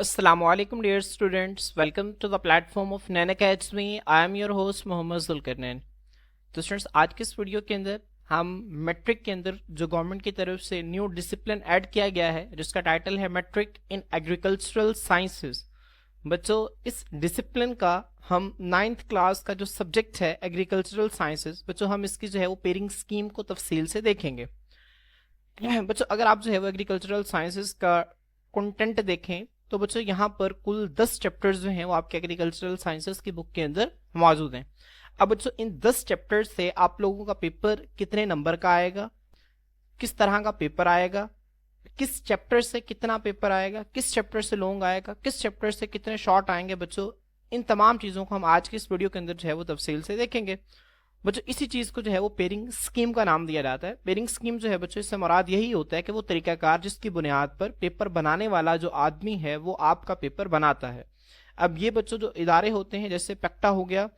Assalamualaikum dear students, welcome to the platform of Nan Academy. I am your host Mohammad Zulqarnain. तो students आज के इस video के अंदर हम मैट्रिक के अंदर जो गवर्नमेंट की तरफ से न्यू डिसिप्लिन ऐड किया गया है जिसका टाइटल है मैट्रिक इन एग्रीकल्चरल साइंसेस। बच्चों इस डिसिप्लिन का हम 9th क्लास का जो सब्जेक्ट है एग्रीकल्चरल साइंसेस, बच्चों हम इसकी जो है वो पेयरिंग स्कीम को तफसील से देखेंगे। बच्चों अगर आप जो है वो एग्रीकल्चरल साइंसेस का कंटेंट देखें तो बच्चों यहाँ पर कुल 10 चैप्टर्स जो हैं वो आपके एग्रीकल्चरल साइंसेस की बुक के अंदर मौजूद हैं। अब बच्चों इन 10 चैप्टर्स से आप लोगों का पेपर कितने नंबर का आएगा, किस तरह का पेपर आएगा, किस चैप्टर से कितना पेपर आएगा, किस चैप्टर से लॉन्ग आएगा, किस चैप्टर से कितने शॉर्ट आएंगे, बच्चों इन तमाम चीज़ों को हम आज की इस वीडियो के अंदर जो है वो तफसील से देखेंगे। बच्चों इसी चीज को जो है वो पेयरिंग स्कीम का नाम दिया जाता है। पेयरिंग स्कीम जो है बच्चों इससे मुराद यही होता है कि वो तरीकाकार जिसकी बुनियाद पर पेपर बनाने वाला जो आदमी है वो आपका पेपर बनाता है। अब ये बच्चों जो इदारे होते हैं जैसे पेक्टा हो गया,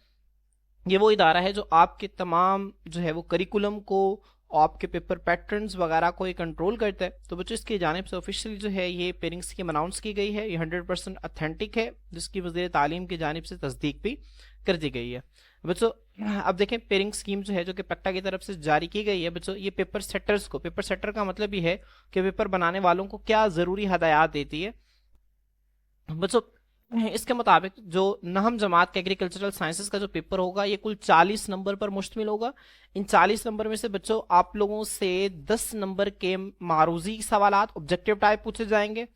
ये वो इदारा है जो आपके तमाम जो है वो करिकुलम को, आपके पेपर पैटर्न्स वगैरह को ये कंट्रोल करता है। तो बच्चों इसकी जानिब से ऑफिशियली जो है ये पेयरिंग स्कीम अनाउंस की गई है, ये 100% ऑथेंटिक है जिसकी वज़ीर तालीम की जानिब से तस्दीक भी कर दी गई है। बच्चों अब देखें पेयरिंग स्कीम जो है जो कि पेक्टा की तरफ से जारी की गई है, बच्चों ये पेपर सेटर्स को, पेपर सेटर का मतलब ये है कि पेपर बनाने वालों को क्या ज़रूरी हदायत देती है। बच्चों इसके मुताबिक जो नहम जमात के एग्रीकल्चरल साइंसेस का जो पेपर होगा ये कुल 40 नंबर पर मुश्तमिल होगा। इन 40 नंबर में से बच्चों आप लोगों से 10 नंबर के मारूजी सवालात ऑब्जेक्टिव टाइप पूछे जाएंगे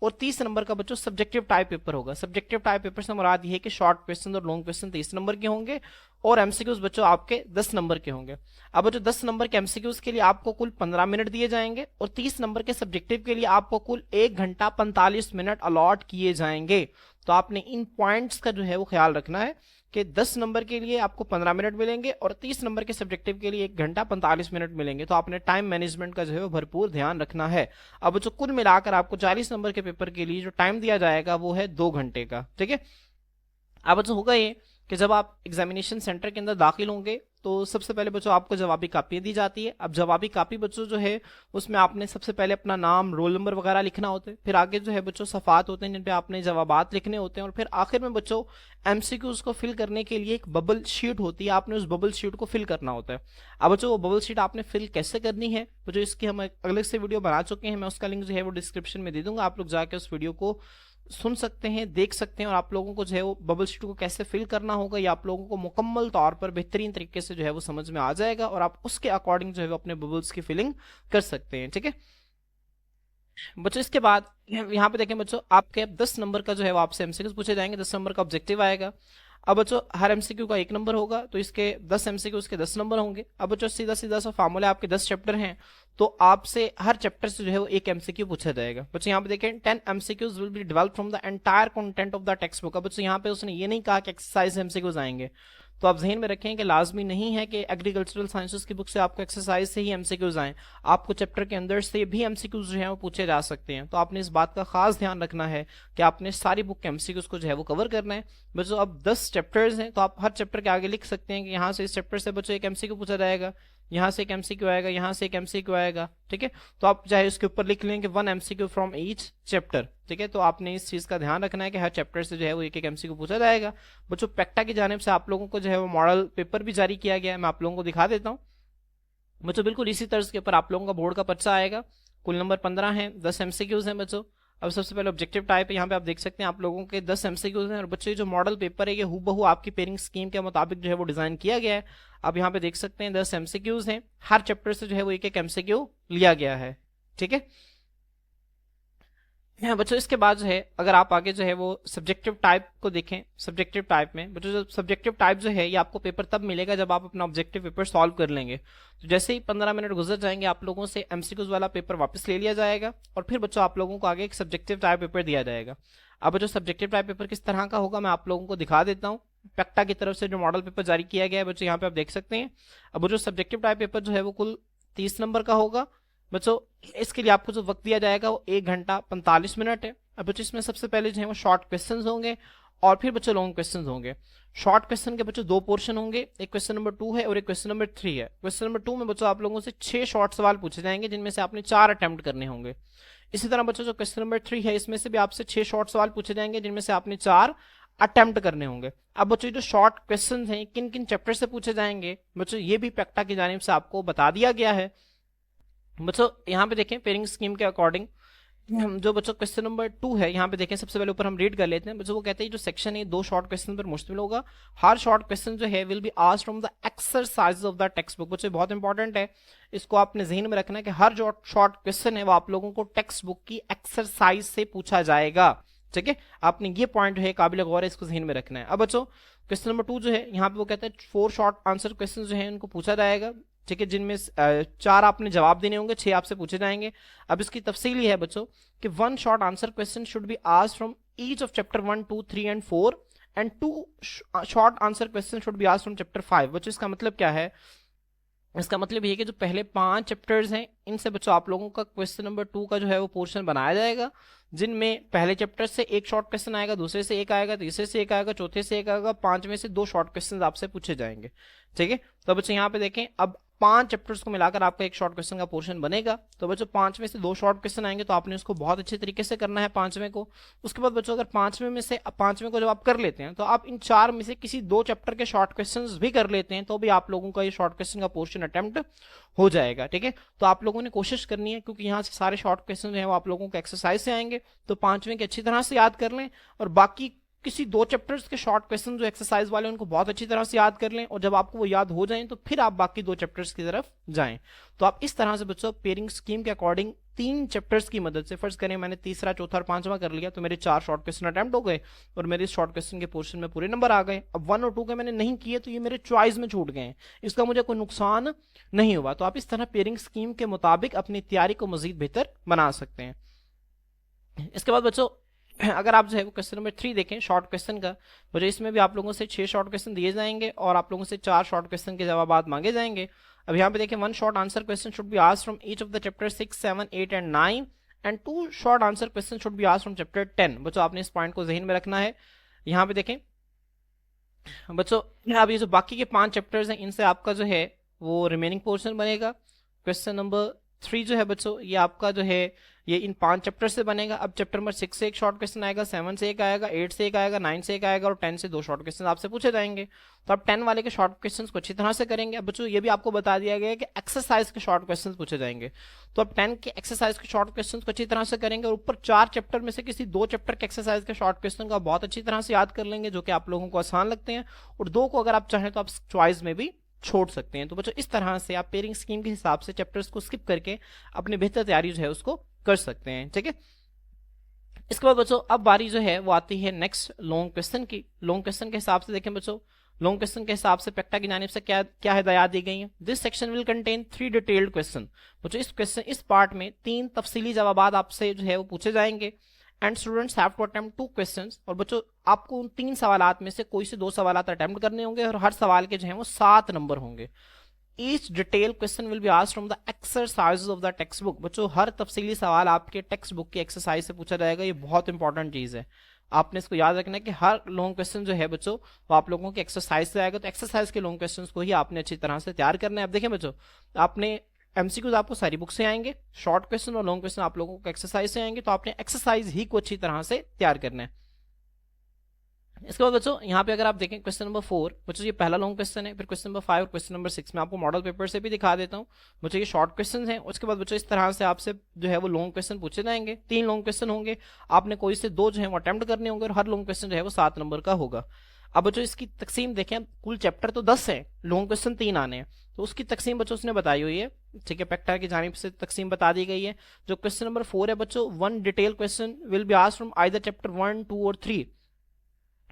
और 30 नंबर का बच्चों सब्जेक्टिव टाइप पेपर होगा। सब्जेक्टिव टाइप पेपर से मुराद ये है कि शॉर्ट क्वेश्चन और लॉन्ग क्वेश्चन 30 नंबर के होंगे और एमसीक्यूज बच्चों आपके 10 नंबर के होंगे। अब बच्चों 10 नंबर के एमसीक्यूज के लिए आपको कुल 15 मिनट दिए जाएंगे और 30 नंबर के सब्जेक्टिव के लिए आपको कुल 1 घंटा 45 मिनट अलॉट किए जाएंगे। तो आपने इन पॉइंट्स का जो है वो ख्याल रखना है कि 10 नंबर के लिए आपको 15 मिनट मिलेंगे और 30 नंबर के सब्जेक्टिव के लिए 1 घंटा 45 मिनट मिलेंगे। तो आपने टाइम मैनेजमेंट का जो है वो भरपूर ध्यान रखना है। अब जो कुल मिलाकर आपको 40 नंबर के पेपर के लिए जो टाइम दिया जाएगा वो है 2 घंटे का। ठीक है, अब जो होगा ये कि जब आप एग्जामिनेशन सेंटर के अंदर दाखिल होंगे तो सबसे पहले बच्चों आपको जवाबी कापी दी जाती है। अब जवाबी कापी बच्चों जो है उसमें आपने सबसे पहले अपना नाम, रोल नंबर वगैरह लिखना होता है, फिर आगे जो है बच्चों सफ़ात होते हैं जिन पे आपने जवाबात लिखने होते हैं और फिर आखिर में बच्चों एमसीक्यूज को फिल करने के लिए एक बबल शीट होती है, आपने उस बबल शीट को फिल करना होता है। अब बच्चों वो बबल शीट आपने फिल कैसे करनी है बच्चों इसकी हम अलग से वीडियो बना चुके हैं, मैं उसका लिंक जो है वो डिस्क्रिप्शन में दे दूंगा, आप लोग जाके उस वीडियो को सुन सकते हैं, देख सकते हैं और आप लोगों को जो है वो बबल शीट को कैसे फिल करना होगा या आप लोगों को मुकम्मल तौर पर बेहतरीन तरीके से जो है वो समझ में आ जाएगा और आप उसके अकॉर्डिंग जो है वो अपने बबल्स की फिलिंग कर सकते हैं। ठीक है बच्चों, इसके बाद यहाँ पे देखें बच्चों आपके अब 10 नंबर का जो है वो आपसे एमसीक्यू पूछे जाएंगे, 10 नंबर का ऑब्जेक्टिव आएगा। अब बच्चों हर एमसीक्यू का 1 नंबर होगा तो इसके 10 एमसीक्यू के 10 नंबर होंगे। अब बच्चों सीधा सीधा सा फार्मूला, आपके 10 चैप्टर हैं तो आपसे हर चैप्टर से जो है वो एक एमसीक्यू पूछा जाएगा। बच्चों यहाँ पे देखें 10 MCQs will be developed from the entire content of the text book. अब बच्चों यहाँ पे उसने ये नहीं कहा कि एक्सरसाइज एमसीक्यूज आएंगे, तो आप जहन में रखें कि लाजमी नहीं है कि एग्रीकल्चरल साइंसेस की बुक से आपको एक्सरसाइज से ही एमसीक्यूज आए, आपको चैप्टर के अंदर से भी एमसीक्यूज जो है वो पूछे जा सकते हैं। तो आपने इस बात का खास ध्यान रखना है कि आपने सारी बुक के एमसीक्यूज को जो है वो कवर करना है। बच्चों अब 10 चैप्टर्स हैं तो आप हर चैप्टर के आगे लिख सकते हैं कि यहाँ से इस चैप्टर से बच्चों एक एमसीक्यू पूछा जाएगा, यहाँ से एक एमसीक्यू आएगा, यहाँ से एक एमसीक्यू आएगा। ठीक है, तो आप चाहे उसके ऊपर लिख लें कि 1 एमसीक्यू फ्रॉम ईच चैप्टर। ठीक है, तो आपने इस चीज का ध्यान रखना है कि हर चैप्टर से जो है वो एक एक एमसीक्यू पूछा जाएगा। बच्चों पेक्टा की जानिब से आप लोगों को जो है वो मॉडल पेपर भी जारी किया गया है, मैं आप लोगों को दिखा देता हूँ। बच्चों बिल्कुल इसी तर्ज के ऊपर आप लोगों का बोर्ड का पर्चा आएगा, कुल नंबर 15 है, 10 एमसीक्यूज हैं बच्चों। अब सबसे पहले ऑब्जेक्टिव टाइप है, यहाँ पे आप देख सकते हैं आप लोगों के 10 एमसीक्यूज हैं और बच्चों जो मॉडल पेपर है ये हूबहू आपकी पेयरिंग स्कीम के मुताबिक जो है वो डिजाइन किया गया है। अब यहाँ पे देख सकते हैं 10 एमसीक्यूज हैं, हर चैप्टर से जो है वो एक एक एमसीक्यू लिया गया है। ठीक है बच्चों, इसके बाद जो है अगर आप आगे जो है वो सब्जेक्टिव टाइप को देखें, सब्जेक्टिव टाइप में बच्चों जो सब्जेक्टिव टाइप जो है ये आपको पेपर तब मिलेगा जब आप अपना ऑब्जेक्टिव पेपर सॉल्व कर लेंगे। तो जैसे ही 15 मिनट गुजर जाएंगे आप लोगों से एमसीक्यूज वाला पेपर वापस ले लिया जाएगा और फिर बच्चों आप लोगों को आगे एक सब्जेक्टिव टाइप पेपर दिया जाएगा। अब बच्चों सब्जेक्टिव टाइप पेपर किस तरह का होगा मैं आप लोगों को दिखा देता हूँ। पेक्टा की तरफ से जो मॉडल पेपर जारी किया गया है बच्चों यहाँ पे आप देख सकते हैं। अब जो सब्जेक्टिव टाइप पेपर जो है वो कुल 30 नंबर का होगा। बच्चों इसके लिए आपको जो वक्त दिया जाएगा वो 1 घंटा 45 मिनट है। अब बच्चों इसमें सबसे पहले जो है वो शॉर्ट क्वेश्चंस होंगे और फिर बच्चों लॉन्ग क्वेश्चन होंगे। शॉर्ट क्वेश्चन के बच्चों दो पोर्शन होंगे, एक क्वेश्चन नंबर 2 है और एक क्वेश्चन नंबर 3 है। क्वेश्चन नंबर 2 में बच्चों आप लोगों से 6 शॉर्ट सवाल पूछे जाएंगे जिनमें से आपने 4 अटेम्प्ट करने होंगे। इसी तरह बच्चों जो क्वेश्चन नंबर 3 है इसमें से भी आपसे 6 शॉर्ट सवाल पूछे जाएंगे जिनमें से आपने 4 अटेम्प्ट करने होंगे। अब बच्चों जो शॉर्ट क्वेश्चन हैं किन किन चैप्टर से पूछे जाएंगे बच्चों ये भी पैक्टा की जानिब से आपको बता दिया गया है। बच्चों यहाँ पे देखें पेयरिंग स्कीम के अकॉर्डिंग जो बच्चों क्वेश्चन नंबर 2 है यहाँ पे देखें, सबसे पहले ऊपर हम रीड कर लेते हैं। बच्चों वो कहते हैं जो सेक्शन है 2 शॉर्ट क्वेश्चन पर मुश्तमिल होगा। हर शॉर्ट क्वेश्चन जो है will be asked from the exercise of the text book. बच्चों बहुत इंपॉर्टेंट है, इसको आपने जहन में रखना है कि हर जो शॉर्ट क्वेश्चन है वो आप लोगों को टेक्स्ट बुक की एक्सरसाइज से पूछा जाएगा। ठीक है, आपने ये पॉइंट जो है काबिल गौर है, इसको जहन में रखना है। अब बच्चों क्वेश्चन नंबर 2 जो है यहाँ पे वो कहता है 4 शॉर्ट आंसर क्वेश्चन जो है उनको पूछा जाएगा। ठीक है, जिनमें 4 आपने जवाब देने होंगे, 6 आपसे पूछे जाएंगे। अब इसकी तफसील ये है बच्चों कि 1 short answer question should be asked from each of chapter 1, 2, 3 and 4 and 2 short answer question should be asked from chapter 5। बच्चों इसका मतलब क्या है? इसका मतलब ये है कि जो पहले 5 चैप्टर्स हैं इनसे बच्चों आप लोगों का क्वेश्चन नंबर 2 का जो है वो पोर्शन बनाया जाएगा, जिनमें पहले चैप्टर से एक शॉर्ट क्वेश्चन आएगा, दूसरे से एक आएगा, तीसरे से एक आएगा, चौथे से एक आएगा, 5वें से 2 शॉर्ट क्वेश्चन आपसे पूछे जाएंगे। ठीक है, तो बच्चों यहाँ पे देखें अब 5 चैप्टर्स को मिलाकर आपका एक शॉर्ट क्वेश्चन का पोर्शन बनेगा। तो बच्चों 5 में से 2 शॉर्ट क्वेश्चन आएंगे तो आपने उसको बहुत अच्छे तरीके से करना है 5वें को। उसके बाद बच्चों अगर 5वें में से 5वें को जब आप कर लेते हैं तो आप इन 4 में से किसी 2 चैप्टर के शॉर्ट क्वेश्चंस भी कर लेते हैं तो भी आप लोगों का ये शॉर्ट क्वेश्चन का पोर्शन अटेम्प्ट हो जाएगा। ठीक है, तो आप लोगों ने कोशिश करनी है क्योंकि यहाँ से सारे शॉर्ट क्वेश्चन जो है वो आप लोगों को एक्सरसाइज से आएंगे, तो 5वें के अच्छी तरह से याद कर लें और बाकी किसी 2 चैप्टर्स के शॉर्ट क्वेश्चन जो एक्सरसाइज वाले उनको बहुत अच्छी तरह से याद कर लें और जब आपको वो याद हो जाएं तो फिर आप बाकी 2 चैप्टर्स की तरफ जाएं। तो आप इस तरह से बच्चों पेयरिंग स्कीम के अकॉर्डिंग 3 चैप्टर्स की मदद से, फर्ज करें मैंने तीसरा, चौथा और 5वां कर लिया तो मेरे 4 शॉर्ट क्वेश्चन अटेम्प्ट हो गए और मेरे इस शॉर्ट क्वेश्चन के पोर्शन में पूरे नंबर आ गए। अब 1 और 2 के मैंने नहीं किए तो ये मेरे चॉइस में छूट गए हैं, इसका मुझे कोई नुकसान नहीं हुआ। तो आप इस तरह पेयरिंग स्कीम के मुताबिक अपनी तैयारी को मजीद बेहतर बना सकते हैं। इसके बाद बच्चों अगर आप जो है वो क्वेश्चन नंबर 3 देखें शॉर्ट क्वेश्चन का, तो इसमें भी आप लोगों से 6 शॉर्ट क्वेश्चन दिए जाएंगे और आप लोगों से 4 शॉर्ट क्वेश्चन के जवाब मांगे जाएंगे। अब यहाँ पे देखें 1 short answer question should be asked from each of the chapter 6, 7, 8 and 9 and 2 short answer question should be asked from chapter 10। बच्चों आपने इस पॉइंट को जहन में रखना है। यहाँ पे देखें बच्चों अब ये जो बाकी के 5 चैप्टर्स हैं इनसे आपका जो है वो रिमेनिंग पोर्शन बनेगा। क्वेश्चन नंबर 3 जो है बच्चों ये आपका जो है ये इन 5 चैप्टर से बनेगा। अब चैप्टर नंबर 6 से एक शॉर्ट क्वेश्चन आएगा, 7 से एक आएगा, 8 से एक आएगा, 9 से एक आएगा और 10 से 2 शॉर्ट क्वेश्चन आपसे पूछे जाएंगे। तो आप 10 वाले के शॉर्ट क्वेश्चन को अच्छी तरह से करेंगे। अब बच्चों ये भी आपको बता दिया गया है कि एक्सरसाइज के शॉर्ट क्वेश्चन पूछे जाएंगे, तो आप 10 के एक्सरसाइज के शॉर्ट क्वेश्चन को अच्छी तरह से करेंगे और ऊपर 4 चैप्टर में से किसी 2 चैप्टर के एक्सरसाइज के शॉर्ट क्वेश्चन का बहुत अच्छी तरह से याद कर लेंगे जो कि आप लोगों को आसान लगते हैं, और 2 को अगर आप चाहें तो आप चॉइस में भी छोड़ सकते हैं। तो बच्चों इस तरह से आप पेयरिंग स्कीम के हिसाब से चैप्टर्स को स्किप करके अपनी बेहतर तैयारी जो है उसको कर सकते हैं। ठीक है, इसके बाद बच्चों अब बारी जो है वो आती है नेक्स्ट लॉन्ग क्वेश्चन की। लॉन्ग क्वेश्चन के हिसाब से देखें बच्चों, लॉन्ग क्वेश्चन के हिसाब से पैक्टा की जानिब से क्या क्या हिदायत दी गई है। This section will contain 3 detailed question. बच्चों इस पार्ट में 3 तफसीली जवाब आपसे जो है वो पूछे जाएंगे and students have to attempt 2 questions. और बच्चों आपको उन 3 सवालात में से कोई से 2 सवालात अटेम्प्ट करने होंगे और हर सवाल के जो है वो 7 नंबर होंगे। Each detail question will be asked from the exercises of the text book. बच्चों हर तफसीली सवाल आपके टेक्स्ट बुक की एक्सरसाइज से पूछा जाएगा, ये बहुत इंपॉर्टेंट चीज है, आपने इसको याद रखना है कि हर लॉन्ग क्वेश्चन जो है बच्चों वो आप लोगों की एक्सरसाइज से आएगा, तो एक्सरसाइज के लॉन्ग क्वेश्चन को ही आपने अच्छी तरह से तैयार करना है। अब देखें बच्चों आपने एमसीक्यूज आपको सारी बुक से आएंगे, शॉर्ट क्वेश्चन और लॉन्ग क्वेश्चन आप लोगों को एक्सरसाइज से आएंगे, तो आपने एक्सरसाइज ही को अच्छी तरह से तैयार करना है। इसके बाद बच्चों यहाँ पे अगर आप देखें क्वेश्चन नंबर 4, बच्चों ये पहला लॉन्ग क्वेश्चन है, फिर क्वेश्चन नंबर 5 और क्वेश्चन नंबर 6 में आपको मॉडल पेपर से भी दिखा देता हूँ। बच्चों ये शॉर्ट क्वेश्चन हैं, उसके बाद बच्चों इस तरह से आपसे जो है वो लॉन्ग क्वेश्चन पूछे जाएंगे। 3 लॉन्ग क्वेश्चन होंगे, आपने कोई से 2 जो है वो अटेम्प्ट करने होंगे और हर लॉन्ग क्वेश्चन जो है वो 7 नंबर का होगा। अब बच्चों इसकी तकसीम देखें, कुल चैप्टर तो 10 है, लॉन्ग क्वेश्चन 3 आने हैं, तो उसकी तकसीम बच्चों उसने बताई हुई है। ठीक है, पैक्टा की जानिब से तकसीम बता दी गई है। जो क्वेश्चन नंबर 4 है बच्चों 1 detail question will be asked from either chapter 1, 2 और 3।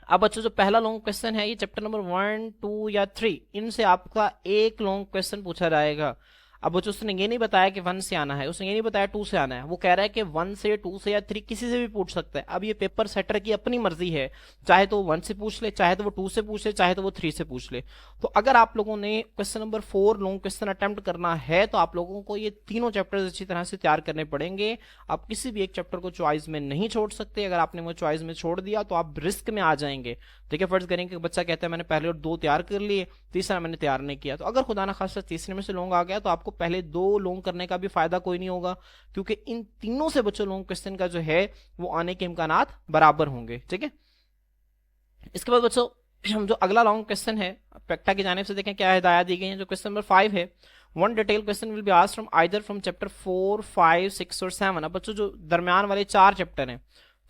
अब बच्चों जो पहला लॉन्ग क्वेश्चन है ये चैप्टर नंबर 1, 2 या 3 इनसे आपका एक लॉन्ग क्वेश्चन पूछा जाएगा। अब बच्चों उसने ये नहीं बताया कि 1 से आना है, उसने ये नहीं बताया 2 से आना है, वो कह रहा है कि 1 से 2 से या 3 किसी से भी पूछ सकता है। अब ये पेपर सेटर की अपनी मर्जी है, चाहे तो वो 1 से पूछ ले, चाहे तो वो 2 से पूछ ले, चाहे तो वो 3 से पूछ ले। तो अगर आप लोगों ने question number 4 long question attempt करना है तो आप लोगों को ये तीनों चैप्टर्स अच्छी तरह से तैयार करने पड़ेंगे। आप किसी भी एक चैप्टर को चॉइस में नहीं छोड़ सकते, अगर आपने वो चॉइस में छोड़ दिया तो आप रिस्क में आ जाएंगे। देखिए फर्ज करें कि बच्चा कहता है मैंने पहले और 2 तैयार कर लिए, तीसरा मैंने तैयार नहीं किया, तो अगर खुदा ना खास्ता तीसरे में से लॉन्ग आ गया तो आपको पहले 2 लॉन्ग करने का भी फायदा कोई नहीं होगा, क्योंकि इन तीनों से बच्चों लॉन्ग क्वेश्चन का जो है वो आने के इम्कानात बराबर होंगे। ठीक है, इसके बाद बच्चों हम जो अगला लॉन्ग क्वेश्चन है पेक्टा की जानिब से देखें क्या हिदायत दी गई है। जो क्वेश्चन नंबर 5 है, one detail question will be asked from either from chapter 4, 5, 6 और 7। अब बच्चों जो दरमियान वाले 4 चैप्टर हैं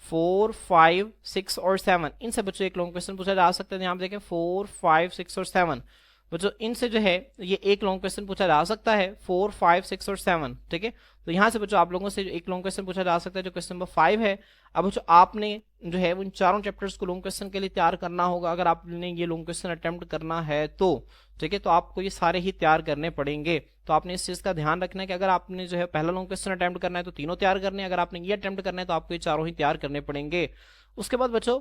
4, 5, 6 और 7, इनसे बच्चों एक लॉन्ग क्वेश्चन पूछा जा सकता है। यहाँ पे देखें 4, 5, 6 और 7, बच्चों इनसे जो है ये एक लॉन्ग क्वेश्चन पूछा जा सकता है 4, 5, 6 और 7। ठीक है, तो यहाँ से बच्चों आप लोगों से एक लॉन्ग क्वेश्चन पूछा जा सकता है जो क्वेश्चन नंबर 5 है। अब बच्चों आपने जो है उन चारों चैप्टर्स को लॉन्ग क्वेश्चन के लिए तैयार करना होगा, अगर आपने ये लॉन्ग क्वेश्चन अटेम्प्ट करना है तो। ठीक है, तो आपको ये सारे ही तैयार करने पड़ेंगे। तो आपने इस चीज का ध्यान रखना है कि अगर आपने जो है पहला लॉन्ग क्वेश्चन अटेम्प्ट करना है तो तीनों तैयार करने हैं, अगर आपने ये अटेम्प्ट करना है तो आपको ये चारों ही तैयार करने पड़ेंगे। उसके बाद बच्चों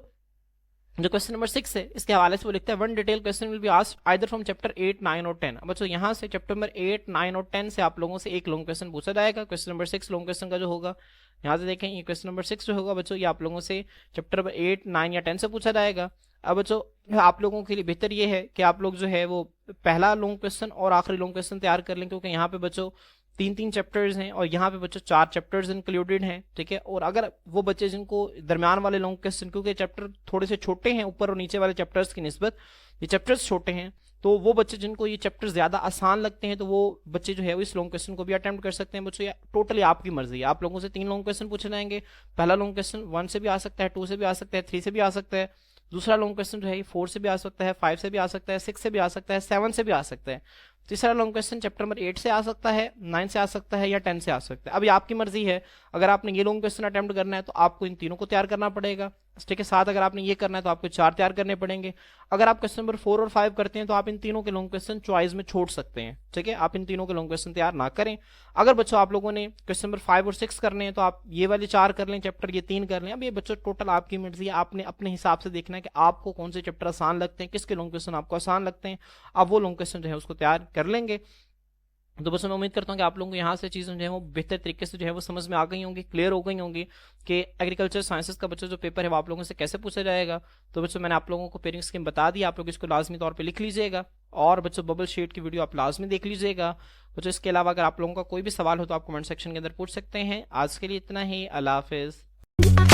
जो क्वेश्चन नंबर 6 है इसके हवाले से वो लिखता है one detail question will be asked either from chapter 8, 9 और 10। बच्चों यहाँ से चैप्टर नंबर 8, 9 और 10 से आप लोगों से एक लॉन्ग क्वेश्चन पूछा जाएगा। क्वेश्चन नंबर 6 लॉन्ग क्वेश्चन का जो होगा, यहाँ से देखें ये क्वेश्चन नंबर 6 जो होगा बच्चों ये आप लोगों से चैप्टर नंबर 8, 9 या 10 से पूछा जाएगा। अब बच्चों आप लोगों के लिए बेहतर ये है कि आप लोग जो है वो पहला लॉन्ग क्वेश्चन और आखिरी लॉन्ग क्वेश्चन तैयार कर लें, क्योंकि यहाँ पे बच्चों 3-3 चैप्टर्स हैं और यहाँ पे बच्चों 4 चैप्टर्स इंक्लूडेड हैं। ठीक है, और अगर वो बच्चे जिनको दरमियान वाले लॉन्ग क्वेश्चन, क्योंकि चैप्टर थोड़े से छोटे हैं ऊपर और नीचे वाले चैप्टर्स की निस्बत, ये चैप्टर्स छोटे हैं, तो वो बच्चे जिनको ये चैप्टर ज्यादा आसान लगते हैं तो वो बच्चे जो है वो इस लॉन्ग क्वेश्चन को भी अटेम्प्ट कर सकते हैं। बच्चों टोटली आपकी मर्जी है, आप लोगों से 3 लॉन्ग क्वेश्चन पूछे जाएंगे। पहला लॉन्ग क्वेश्चन 1 से भी आ सकता है, 2 से भी आ सकता है, 3 से भी आ सकता है। दूसरा लॉन्ग क्वेश्चन जो है 4 से भी आ सकता है, 5 से भी आ सकता है, 6 से भी आ सकता है, 7 से भी आ सकता है। तीसरा लॉन्ग क्वेश्चन चैप्टर नंबर 8 से आ सकता है, 9 से आ सकता है या 10 से आ सकता है। अभी आपकी मर्जी है, अगर आपने ये लॉन्ग क्वेश्चन अटेम्प्ट करना है तो आपको इन तीनों को तैयार करना पड़ेगा। ठीक है, साथ अगर आपने ये करना है तो आपको 4 तैयार करने पड़ेंगे। अगर आप क्वेश्चन नंबर 4 और 5 करते हैं तो आप इन तीनों के लॉन्ग क्वेश्चन चॉइस में छोड़ सकते हैं। ठीक है, आप इन तीनों के लॉन्ग क्वेश्चन तैयार ना करें। अगर बच्चों आप लोगों ने क्वेश्चन नंबर 5 और 6 करने हैं तो आप ये वाले 4 कर लें चैप्टर, ये 3 कर लें। अब ये बच्चों टोटल आपकी मर्जी है, आपने अपने हिसाब से देखना है कि आपको कौन से चैप्टर आसान लगते हैं, किसके लॉन्ग क्वेश्चन आपको आसान लगते हैं, आप वो लॉन्ग क्वेश्चन जो है उसको तैयार कर लेंगे। तो बस मैं उम्मीद करता हूँ कि आप लोगों को यहाँ से चीज़ें जो है वो बेहतर तरीके से जो है वो समझ में आ गई होंगी, क्लियर हो गई होंगी कि एग्रीकल्चर साइंसेस का बच्चों जो पेपर है वो आप लोगों से कैसे पूछा जाएगा। तो बच्चों मैंने आप लोगों को पेयरिंग स्कीम बता दी, आप लोग इसको लाजमी तौर पे लिख लीजिएगा और बच्चों बबल शीट की वीडियो आप लाजमी देख लीजिएगा। बच्चों इसके अलावा अगर आप लोगों का कोई भी सवाल हो तो आप कमेंट सेक्शन के अंदर पूछ सकते हैं। आज के लिए इतना ही, अल्लाह हाफिज़।